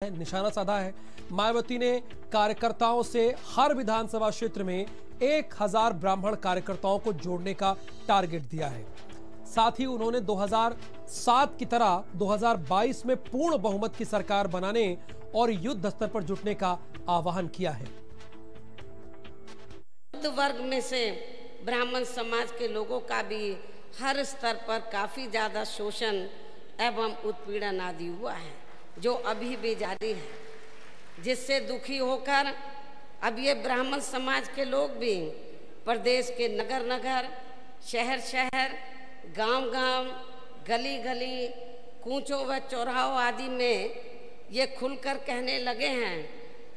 निशाना साधा है। मायावती ने कार्यकर्ताओं से हर विधानसभा क्षेत्र में 1000 ब्राह्मण कार्यकर्ताओं को जोड़ने का टारगेट दिया है। साथ ही उन्होंने 2007 की तरह 2022 में पूर्ण बहुमत की सरकार बनाने और युद्ध स्तर पर जुटने का आह्वान किया है। वर्ग में से ब्राह्मण समाज के लोगों का भी हर स्तर पर काफी ज्यादा शोषण एवं उत्पीड़न आदि हुआ है, जो अभी भी जारी है, जिससे दुखी होकर अब ये ब्राह्मण समाज के लोग भी प्रदेश के नगर नगर, शहर शहर, गांव गांव, गली गली, कूचों व चौराहों आदि में ये खुलकर कहने लगे हैं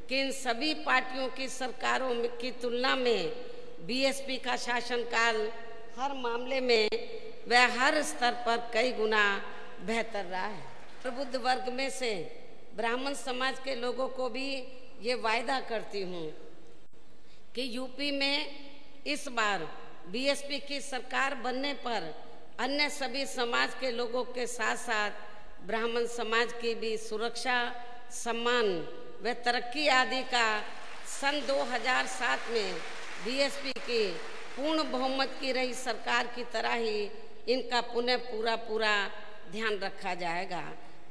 कि इन सभी पार्टियों की सरकारों की तुलना में बीएसपी का शासनकाल हर मामले में व हर स्तर पर कई गुना बेहतर रहा है। प्रबुद्ध वर्ग में से ब्राह्मण समाज के लोगों को भी ये वायदा करती हूँ कि यूपी में इस बार बीएसपी की सरकार बनने पर अन्य सभी समाज के लोगों के साथ साथ ब्राह्मण समाज की भी सुरक्षा, सम्मान व तरक्की आदि का सन 2007 में बीएसपी की पूर्ण बहुमत की रही सरकार की तरह ही इनका पुनः पूरा ध्यान रखा जाएगा।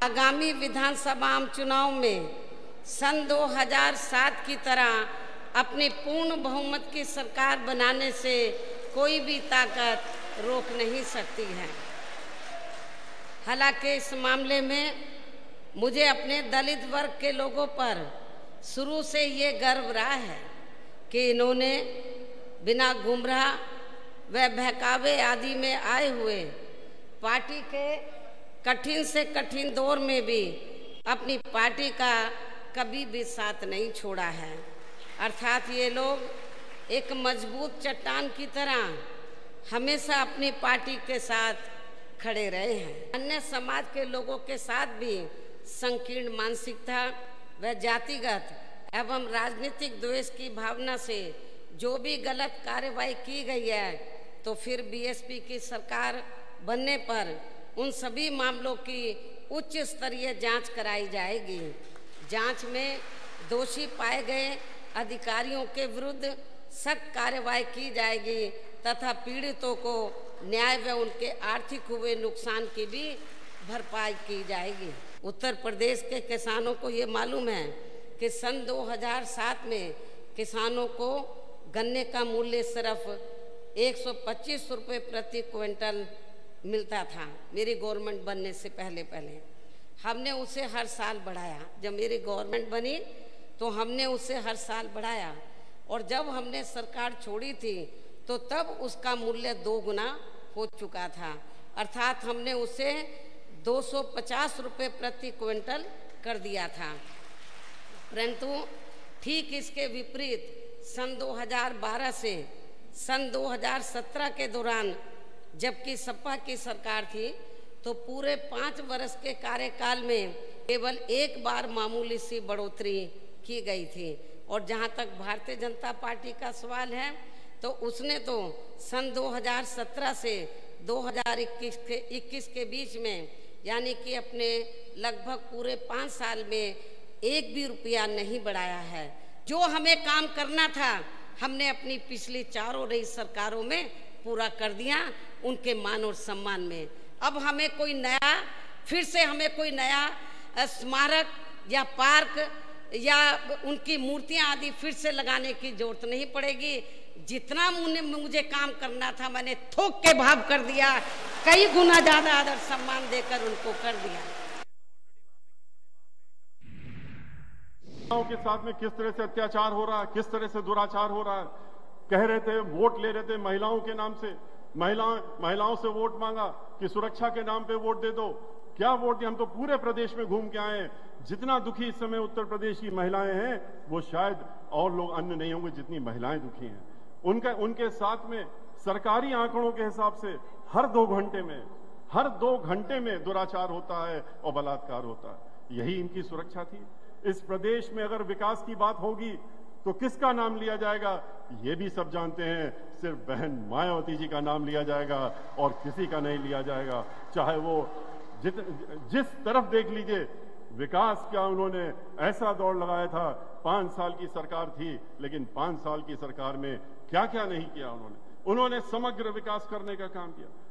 आगामी विधानसभा चुनाव में सन 2007 की तरह अपनी पूर्ण बहुमत की सरकार बनाने से कोई भी ताकत रोक नहीं सकती है। हालांकि इस मामले में मुझे अपने दलित वर्ग के लोगों पर शुरू से ये गर्व रहा है कि इन्होंने बिना गुमराह व बहकावे आदि में आए हुए पार्टी के कठिन से कठिन दौर में भी अपनी पार्टी का कभी भी साथ नहीं छोड़ा है। अर्थात ये लोग एक मजबूत चट्टान की तरह हमेशा अपनी पार्टी के साथ खड़े रहे हैं। अन्य समाज के लोगों के साथ भी संकीर्ण मानसिकता व जातिगत एवं राजनीतिक द्वेष की भावना से जो भी गलत कार्रवाई की गई है, तो फिर बीएसपी की सरकार बनने पर उन सभी मामलों की उच्च स्तरीय जांच कराई जाएगी। जांच में दोषी पाए गए अधिकारियों के विरुद्ध सख्त कार्रवाई की जाएगी तथा पीड़ितों को न्याय व उनके आर्थिक हुए नुकसान की भी भरपाई की जाएगी। उत्तर प्रदेश के किसानों को ये मालूम है कि सन 2007 में किसानों को गन्ने का मूल्य सिर्फ 125 रुपये प्रति क्विंटल मिलता था। मेरी गवर्नमेंट बनने से पहले हमने उसे हर साल बढ़ाया। जब मेरी गवर्नमेंट बनी तो हमने उसे हर साल बढ़ाया, और जब हमने सरकार छोड़ी थी तो तब उसका मूल्य 2 गुना हो चुका था। अर्थात हमने उसे 250 रुपये प्रति क्विंटल कर दिया था। परंतु ठीक इसके विपरीत सन 2012 से सन 2017 के दौरान जबकि सपा की सरकार थी, तो पूरे 5 वर्ष के कार्यकाल में केवल एक बार मामूली सी बढ़ोतरी की गई थी। और जहां तक भारतीय जनता पार्टी का सवाल है, तो उसने तो सन 2017 से 2021 के बीच में, यानी कि अपने लगभग पूरे 5 साल में एक भी रुपया नहीं बढ़ाया है। जो हमें काम करना था हमने अपनी पिछली 4 रही सरकारों में पूरा कर दिया, उनके मान और सम्मान में। अब हमें कोई नया, फिर से हमें कोई नया स्मारक या पार्क या उनकी मूर्तियां आदि फिर से लगाने की जरूरत नहीं पड़ेगी। जितना मुझे काम करना था मैंने थोक के भाव कर दिया, कई गुना ज्यादा आदर सम्मान देकर उनको कर दिया। के साथ में किस तरह से अत्याचार हो रहा है, किस तरह से दुराचार हो रहा है। कह रहे थे, वोट ले रहे थे महिलाओं के नाम से, महिलाओं से वोट मांगा कि सुरक्षा के नाम पे वोट दे दो। क्या वोट दिया? हम तो पूरे प्रदेश में घूम के आए। जितना दुखी इस समय उत्तर प्रदेश की महिलाएं हैं, वो शायद और लोग अन्य नहीं होंगे जितनी महिलाएं दुखी हैं। उनके साथ में सरकारी आंकड़ों के हिसाब से हर 2 घंटे में दुराचार होता है और बलात्कार होता है। यही इनकी सुरक्षा थी। इस प्रदेश में अगर विकास की बात होगी तो किसका नाम लिया जाएगा, ये भी सब जानते हैं। सिर्फ बहन मायावती जी का नाम लिया जाएगा और किसी का नहीं लिया जाएगा। चाहे वो जिस तरफ देख लीजिए, विकास क्या उन्होंने ऐसा दौड़ लगाया था। 5 साल की सरकार थी, लेकिन 5 साल की सरकार में क्या क्या नहीं किया उन्होंने। उन्होंने समग्र विकास करने का काम किया।